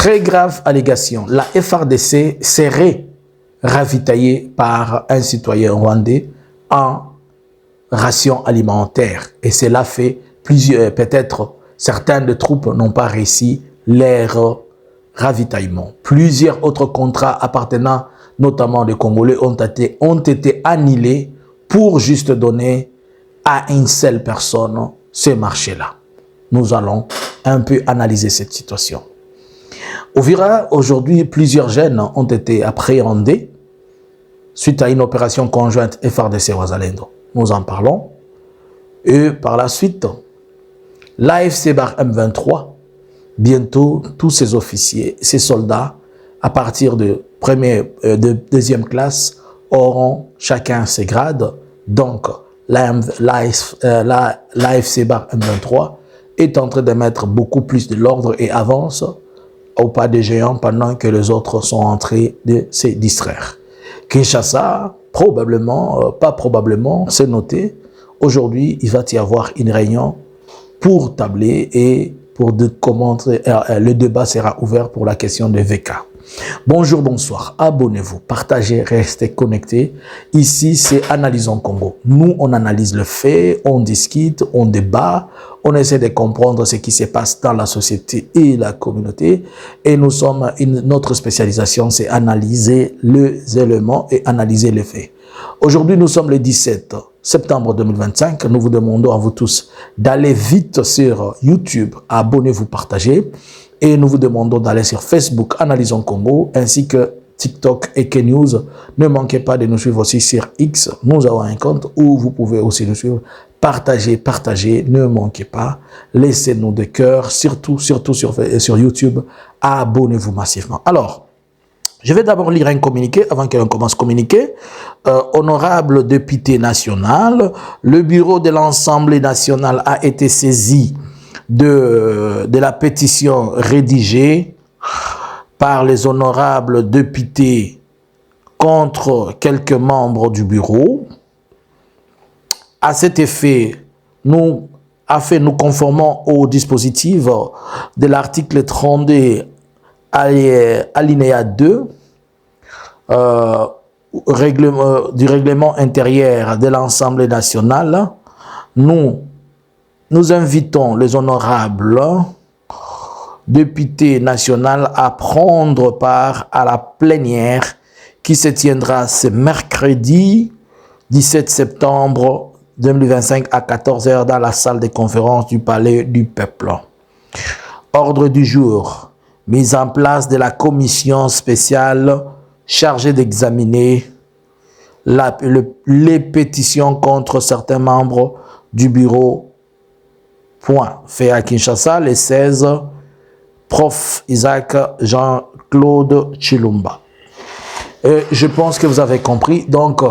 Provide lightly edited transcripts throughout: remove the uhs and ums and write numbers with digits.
Très grave allégation. La FRDC serait ravitaillée par un citoyen rwandais en ration alimentaire. Et cela fait plusieurs, peut-être certaines de troupes n'ont pas réussi leur ravitaillement. Plusieurs autres contrats appartenant notamment des Congolais ont été annulés pour juste donner à une seule personne ce marché-là. Nous allons un peu analyser cette situation. Uvira, aujourd'hui, plusieurs jeunes ont été appréhendés suite à une opération conjointe FARDC Wazalendo. Nous en parlons. Et par la suite, l'AFC Bar M23, bientôt, tous ces officiers, ces soldats, à partir de deuxième classe, auront chacun ses grades. Donc, l'AFC Bar M23 est en train de mettre beaucoup plus de l'ordre et avance au pas des géants pendant que les autres sont en train de se distraire. Kinshasa, probablement, pas probablement, c'est noté. Aujourd'hui, il va y avoir une réunion pour tabler et pour commenter. Le débat sera ouvert pour la question de VK. Bonjour, bonsoir, abonnez-vous, partagez, restez connectés. Ici, c'est Analysons Congo. Nous, on analyse le fait, on discute, on débat, on essaie de comprendre ce qui se passe dans la société et la communauté. Et nous sommes, notre spécialisation, c'est analyser les éléments et analyser les faits. Aujourd'hui, nous sommes le 17 septembre 2025. Nous vous demandons à vous tous d'aller vite sur YouTube, abonnez-vous, partagez. Et nous vous demandons d'aller sur Facebook, Analysons Congo, ainsi que TikTok et KNews. Ne manquez pas de nous suivre aussi sur X. Nous avons un compte où vous pouvez aussi nous suivre. Partagez, partagez, ne manquez pas. Laissez-nous des cœurs, surtout sur YouTube. Abonnez-vous massivement. Alors, je vais d'abord lire un communiqué avant que l'on commence à communiquer. Honorable député national, le bureau de l'Assemblée nationale a été saisi de la pétition rédigée par les honorables députés contre quelques membres du bureau. À cet effet, nous conformons au dispositif de l'article 32 alinéa 2 du règlement intérieur de l'Assemblée nationale. Nous invitons les honorables députés nationaux à prendre part à la plénière qui se tiendra ce mercredi 17 septembre 2025 à 14 h dans la salle de conférence du Palais du Peuple. Ordre du jour, mise en place de la commission spéciale chargée d'examiner les pétitions contre certains membres du bureau. Point. Fait à Kinshasa, le 16, Prof. Isaac Jean-Claude Chilumba. Et je pense que vous avez compris. Donc,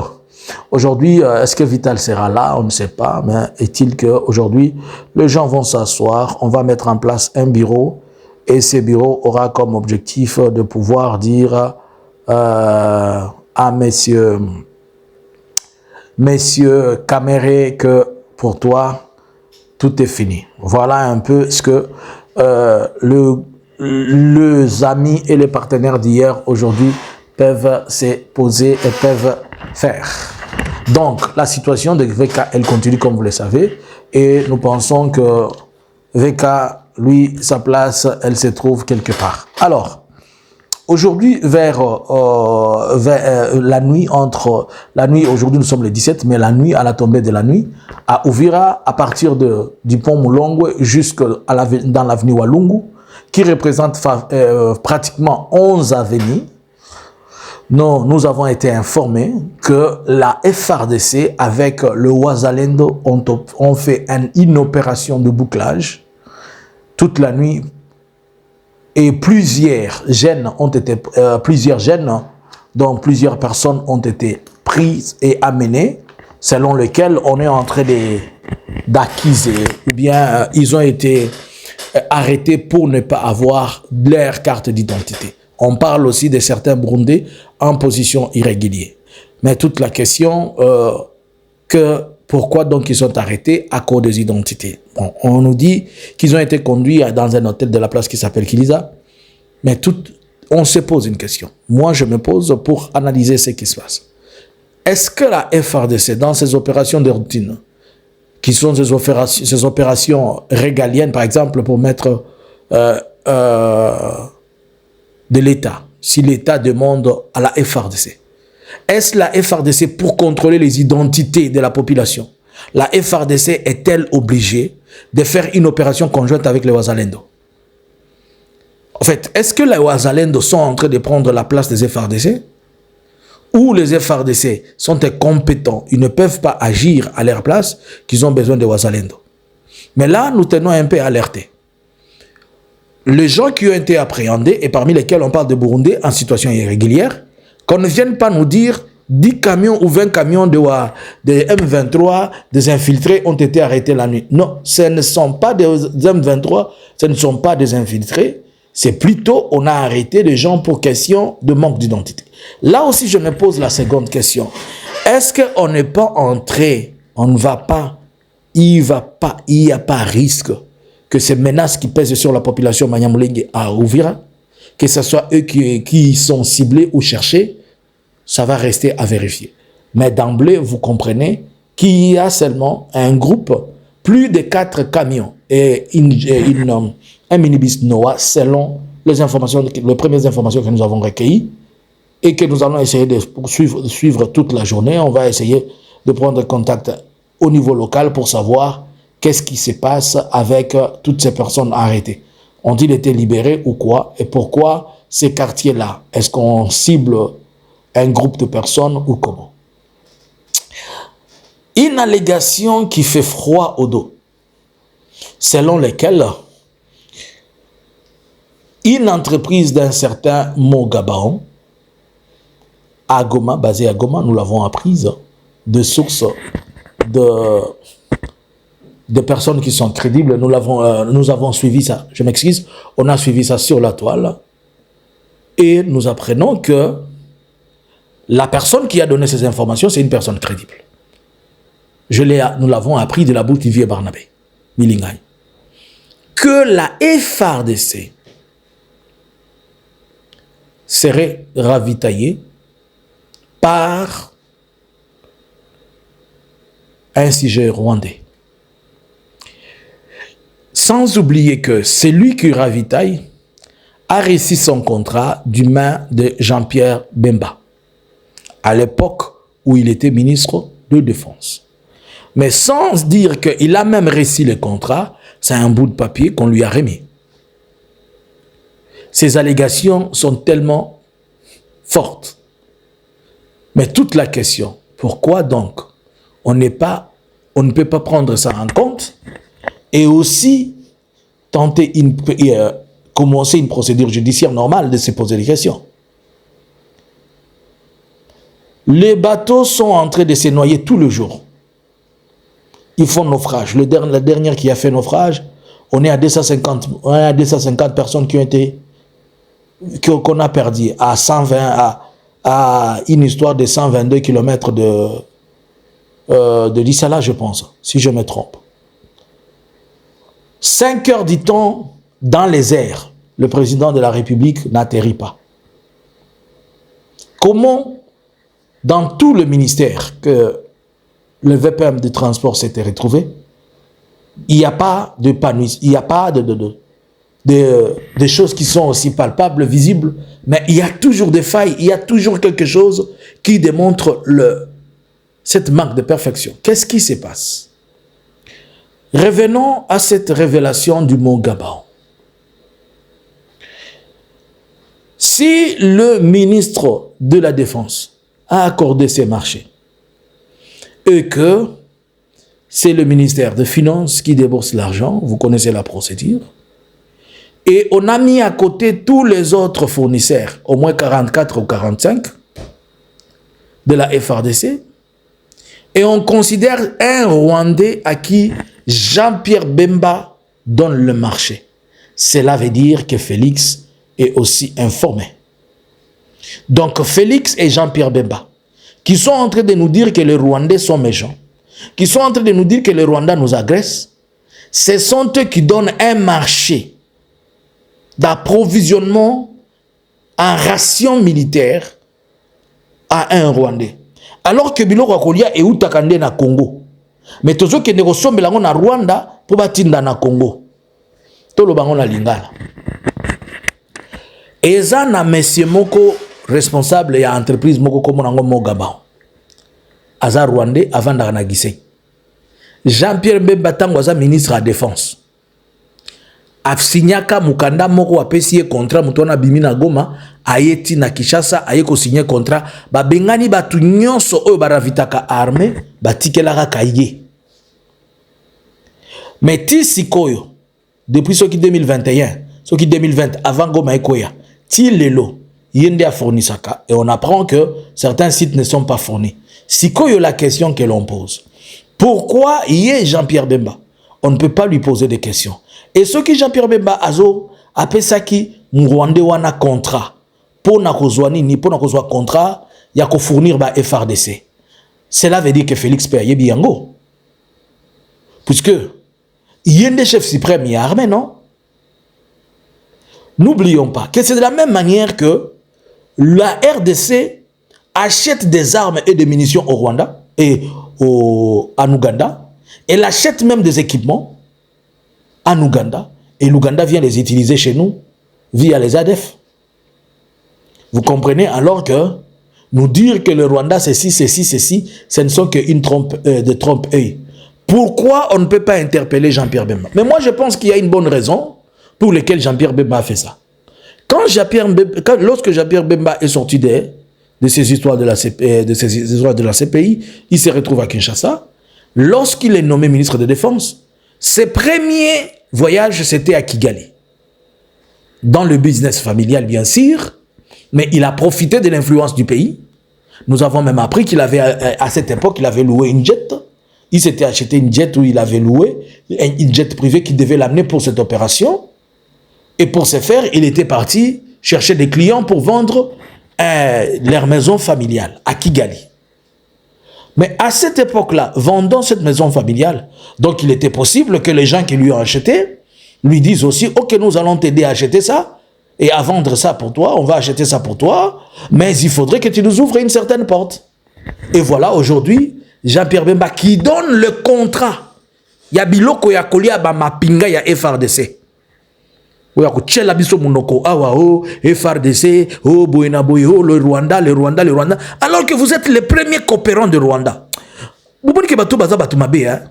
aujourd'hui, est-ce que Vital sera là? On ne sait pas. Mais est-il qu'aujourd'hui, les gens vont s'asseoir, on va mettre en place un bureau et ce bureau aura comme objectif de pouvoir dire à messieurs Caméré que pour toi, tout est fini. Voilà un peu ce que les amis et les partenaires d'hier, aujourd'hui, peuvent se poser et peuvent faire. Donc, la situation de VK, elle continue comme vous le savez. Et nous pensons que VK, lui, sa place, elle se trouve quelque part. Alors, aujourd'hui, vers la nuit, aujourd'hui nous sommes le 17, mais la nuit, à la tombée de la nuit, à Uvira, à partir du pont Moulongwe dans l'avenue Walungu, qui représente pratiquement 11 avenues, nous avons été informés que la FARDC avec le Wazalendo ont fait une opération de bouclage toute la nuit. Et plusieurs jeunes, dont plusieurs personnes ont été prises et amenées, selon lesquelles on est en train d'accuser, ou bien ils ont été arrêtés pour ne pas avoir leur carte d'identité. On parle aussi de certains Burundais en position irrégulière. Mais toute la question, pourquoi donc ils sont arrêtés à cause des identités? Bon, on nous dit qu'ils ont été conduits dans un hôtel de la place qui s'appelle Kiliza Mais on se pose une question. Moi, je me pose pour analyser ce qui se passe. Est-ce que la FARDC, dans ses opérations de routine, qui sont ces opérations régaliennes, par exemple, pour mettre de l'État, si l'État demande à la FARDC, est-ce la FARDC pour contrôler les identités de la population? La FARDC est-elle obligée de faire une opération conjointe avec les Wazalendo? En fait, est-ce que les Wazalendo sont en train de prendre la place des FARDC? Ou les FARDC sont incompétents, ils ne peuvent pas agir à leur place, qu'ils ont besoin de Wazalendo? Mais là, nous tenons un peu alertés. Les gens qui ont été appréhendés, et parmi lesquels on parle de Burundais en situation irrégulière, qu'on ne vienne pas nous dire 10 camions ou 20 camions de M23, des infiltrés ont été arrêtés la nuit. Non, ce ne sont pas des M23, ce ne sont pas des infiltrés. C'est plutôt, on a arrêté les gens pour question de manque d'identité. Là aussi, je me pose la seconde question. Est-ce qu'on n'est pas entré, on ne va pas, il n'y a pas risque que ces menaces qui pèsent sur la population Banyamulenge à Uvira, que ce soit eux qui sont ciblés ou cherchés, ça va rester à vérifier. Mais d'emblée, vous comprenez qu'il y a seulement un groupe, plus de 4 camions et un minibus Noah, selon les premières informations que nous avons recueillies et que nous allons essayer de suivre toute la journée. On va essayer de prendre contact au niveau local pour savoir qu'est-ce qui se passe avec toutes ces personnes arrêtées. Ont-ils été libérés ou quoi? Et pourquoi ces quartiers-là? Est-ce qu'on cible un groupe de personnes ou comment? Une allégation qui fait froid au dos, selon laquelle une entreprise d'un certain Mogabaon, à Goma, basée à Goma, nous l'avons apprise, de sources de personnes qui sont crédibles, nous avons suivi ça, je m'excuse, on a suivi ça sur la toile, et nous apprenons que la personne qui a donné ces informations, c'est une personne crédible. Nous l'avons appris de la bouche d'Ivier Barnabé, Milingay. Que la FARDC serait ravitaillée par un sujet rwandais. Sans oublier que celui qui ravitaille a réussi son contrat du main de Jean-Pierre Bemba, à l'époque où il était ministre de Défense. Mais sans dire qu'il a même réussi le contrat, c'est un bout de papier qu'on lui a remis. Ces allégations sont tellement fortes. Mais toute la question, pourquoi donc on ne peut pas prendre ça en compte et aussi tenter commencer une procédure judiciaire normale de se poser des questions? Les bateaux sont en train de se noyer tout le jour. Ils font naufrage. La dernière qui a fait naufrage, on est à 250 personnes qu'on a perdu à 120, à une histoire de 122 km de Lissala, je pense, si je me trompe. 5 heures, dit-on, dans les airs, le président de la République n'atterrit pas. Comment, dans tout le ministère que le VPM de transport s'était retrouvé, il n'y a pas de panouis, il n'y a pas de choses qui sont aussi palpables, visibles, mais il y a toujours des failles, il y a toujours quelque chose qui démontre cette marque de perfection. Qu'est-ce qui se passe? Revenons à cette révélation du mont Gabaon. Si le ministre de la Défense a accordé ces marchés et que c'est le ministère des Finances qui débourse l'argent, vous connaissez la procédure, et on a mis à côté tous les autres fournisseurs, au moins 44 ou 45 de la FARDC, et on considère un Rwandais à qui Jean-Pierre Bemba donne le marché. Cela veut dire que Félix est aussi informé. Donc Félix et Jean-Pierre Bemba, qui sont en train de nous dire que les Rwandais sont méchants, qui sont en train de nous dire que les Rwandais nous agressent, ce sont eux qui donnent un marché d'approvisionnement en ration militaire à un Rwandais. Alors que Biloko Akolia est outakande na Congo. Mais tozo ke nego sombe lango na Rwanda pour batinda na Congo. Tolo bango na lingala. Eza na monsieur moko responsable ya entreprise moko comme nango Mogaba. Aza Rwandais avant na Gisei. Jean-Pierre Bemba tango aza ministre à défense. Afsinyaka mukanda moko apesi contrat mutona bimina Goma ayeti na Kinshasa ayeko signer contrat ba bengani batu nyonso oyo baravitaka armée batikelaka kaye. Mais ti sikoyo depuis ce qui 2021, ce qui 2020 avant Goma ekoya, ti lelo yende a fournisaka et on apprend que certains sites ne sont pas fournis. Sikoyo la question que l'on pose. Pourquoi yé Jean-Pierre Bemba? On ne peut pas lui poser des questions. Et ce qui Jean-Pierre Bemba azo apesaki Rwandais wana contrat pour na kozwani ni pour na kozwa contrat ya ko fournir ba FRDC. Cela veut dire que Félix Père yebi yango. Puisque yende chef suprême ya armée, non? N'oublions pas que c'est de la même manière que la RDC achète des armes et des munitions au Rwanda et en Ouganda. Elle achète même des équipements en Ouganda. Et l'Ouganda vient les utiliser chez nous via les ADF. Vous comprenez? Alors que nous dire que le Rwanda c'est ci, ce ne sont qu'une trompe-œil. Pourquoi on ne peut pas interpeller Jean-Pierre Bemba? Mais moi je pense qu'il y a une bonne raison pour laquelle Jean-Pierre Bemba a fait ça. Lorsque Jean-Pierre Bemba est sorti de ces histoires de la CPI, il se retrouve à Kinshasa. Lorsqu'il est nommé ministre de Défense, ses premiers voyages, c'était à Kigali. Dans le business familial, bien sûr, mais il a profité de l'influence du pays. Nous avons même appris qu'il avait, à cette époque, il avait loué une jet. Il s'était acheté une jet où il avait loué une jet privée qui devait l'amener pour cette opération. Et pour ce faire, il était parti chercher des clients pour vendre leur maison familiale à Kigali. Mais à cette époque-là, vendant cette maison familiale, donc il était possible que les gens qui lui ont acheté lui disent aussi, ok, nous allons t'aider à acheter ça et à vendre ça pour toi, on va acheter ça pour toi, mais il faudrait que tu nous ouvres une certaine porte. Et voilà, aujourd'hui, Jean-Pierre Bemba qui donne le contrat. Il y a biloko ya kolia ba mapinga ya FRDC. Oya ko tchela biso munoko awa o FRDC o boyena boy o le Rwanda. Alors que vous êtes les premiers coopérants de Rwanda. Vous voyez que bato baza bato mabe hein.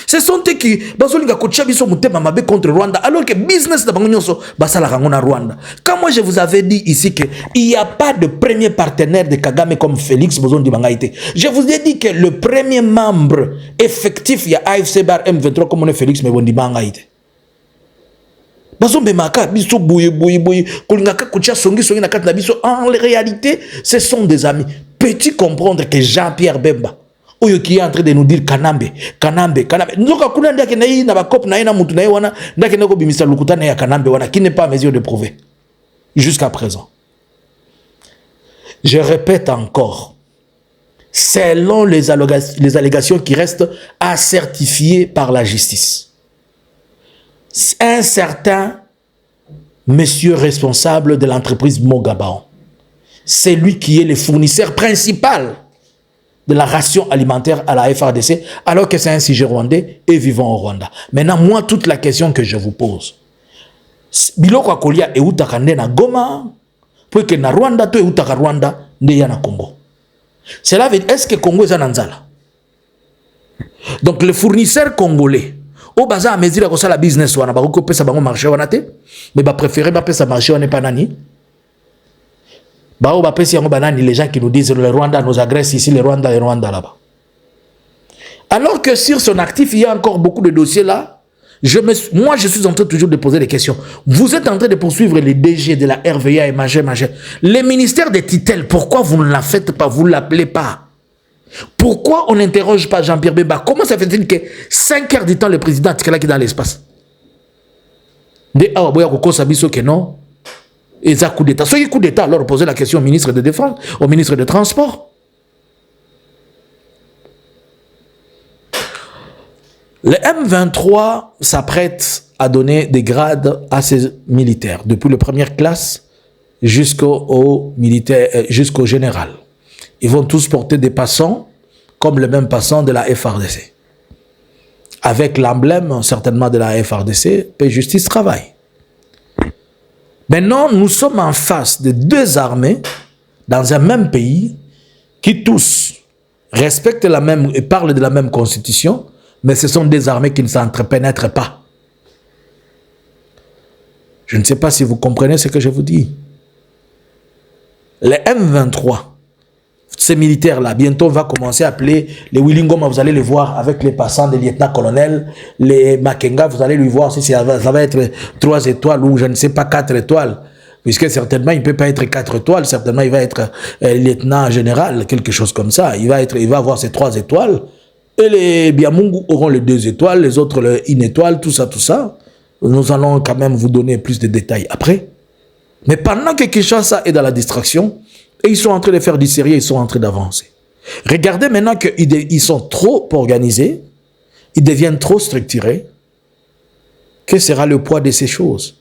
Ce sont eux qui bazolinga ko tchela biso mutema mabe contre Rwanda alors que business da bango nyonso basala rango na Rwanda. Quand moi je vous avais dit ici que il n'y a pas de premier partenaire de Kagame comme Félix Bozondi Bangaïté. Je vous ai dit que le premier membre effectif il y a AFC bar M23 comme on est Félix Bozondi Bangaïté. En réalité, ce sont des amis. Peux-tu comprendre que Jean-Pierre Bemba, qui est en train de nous dire Kanambe. Qui n'est pas à mesure de prouver. Jusqu'à présent. Je répète encore. Selon les allégations qui restent à certifier par la justice. Un certain monsieur responsable de l'entreprise Mogaba, c'est lui qui est le fournisseur principal de la ration alimentaire à la FRDC, alors que c'est un sujet rwandais et vivant au Rwanda. Maintenant, moi, toute la question que je vous pose, biloko akolia e utakande na Goma, pour que na Rwanda, to e utaka Rwanda, ne na Congo. Cela veut dire, est-ce que Congo est un anzala? Donc, le fournisseur congolais, au bazar à mesure que ça la business wana ba ko pesa bango marché wana te mais ba préférer ba pesa marché wana pas nani ba o ba pesa yango banani les gens qui nous disent le Rwanda nous agresse ici le Rwanda là-bas. Alors que sur son actif il y a encore beaucoup de dossiers là. Moi je suis en train toujours de poser des questions. Vous êtes en train de poursuivre les DG de la RVA et majeur. Les ministères des Titel, pourquoi vous ne la faites pas, vous ne l'appelez pas? Pourquoi on n'interroge pas Jean-Pierre Bemba? Comment ça fait-il que 5 heures du temps, le président est là qui est dans l'espace? De Awaboya Koko Sabiso que non. Et ça coup d'État. Soit il coup d'État, alors poser la question au ministre de Défense, au ministre de Transport. Le M23 s'apprête à donner des grades à ses militaires, depuis la première classe jusqu'au militaire, jusqu'au général. Ils vont tous porter des passants, comme le même passant de la FARDC. Avec l'emblème, certainement, de la FARDC, Paix, Justice, Travail. Maintenant, nous sommes en face de deux armées, dans un même pays, qui tous respectent la même et parlent de la même constitution, mais ce sont des armées qui ne s'entrepénètrent pas. Je ne sais pas si vous comprenez ce que je vous dis. Les M23, ces militaires-là, bientôt on va commencer à appeler les Willingoma, vous allez les voir avec les passants des lieutenants-colonels, les Makenga, vous allez les voir si ça va être 3 étoiles ou je ne sais pas 4 étoiles, puisque certainement il ne peut pas être 4 étoiles, certainement il va être lieutenant général, quelque chose comme ça, il va avoir ces 3 étoiles, et les Biamungu auront les 2 étoiles, les autres les 1 étoile, tout ça. Nous allons quand même vous donner plus de détails après. Mais pendant que Kinshasa est dans la distraction, et ils sont en train de faire du sérieux, ils sont en train d'avancer. Regardez maintenant qu'ils sont trop organisés, ils deviennent trop structurés. Que sera le poids de ces choses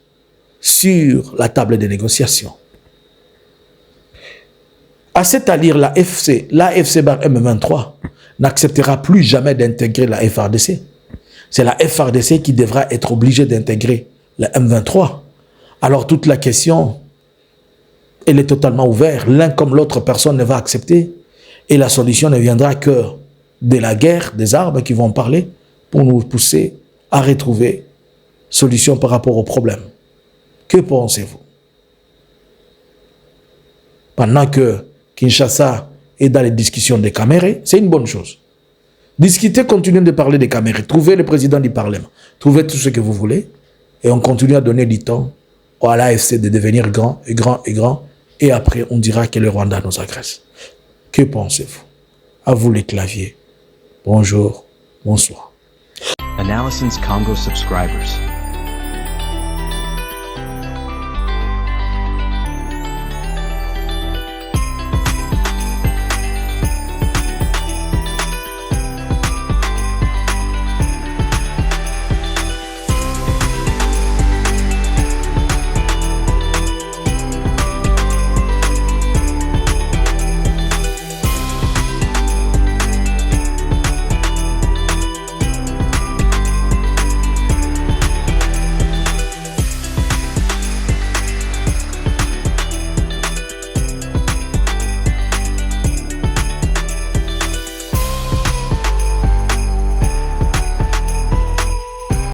sur la table des négociations? À cet allure, l'AFC M23 n'acceptera plus jamais d'intégrer la FARDC. C'est la FARDC qui devra être obligée d'intégrer la M23. Alors toute la question, elle est totalement ouverte. L'un comme l'autre personne ne va accepter. Et la solution ne viendra que de la guerre, des armes qui vont parler pour nous pousser à retrouver solution par rapport au problème. Que pensez-vous? Pendant que Kinshasa est dans les discussions des Camérés, c'est une bonne chose. Discutez, continuez de parler des Camérés. Trouvez le président du Parlement. Trouvez tout ce que vous voulez. Et on continue à donner du temps à l'AFC de devenir grand et grand et grand. Et après, on dira que le Rwanda nous agresse. Que pensez-vous? À vous les claviers. Bonjour, bonsoir. Analysins Congo subscribers.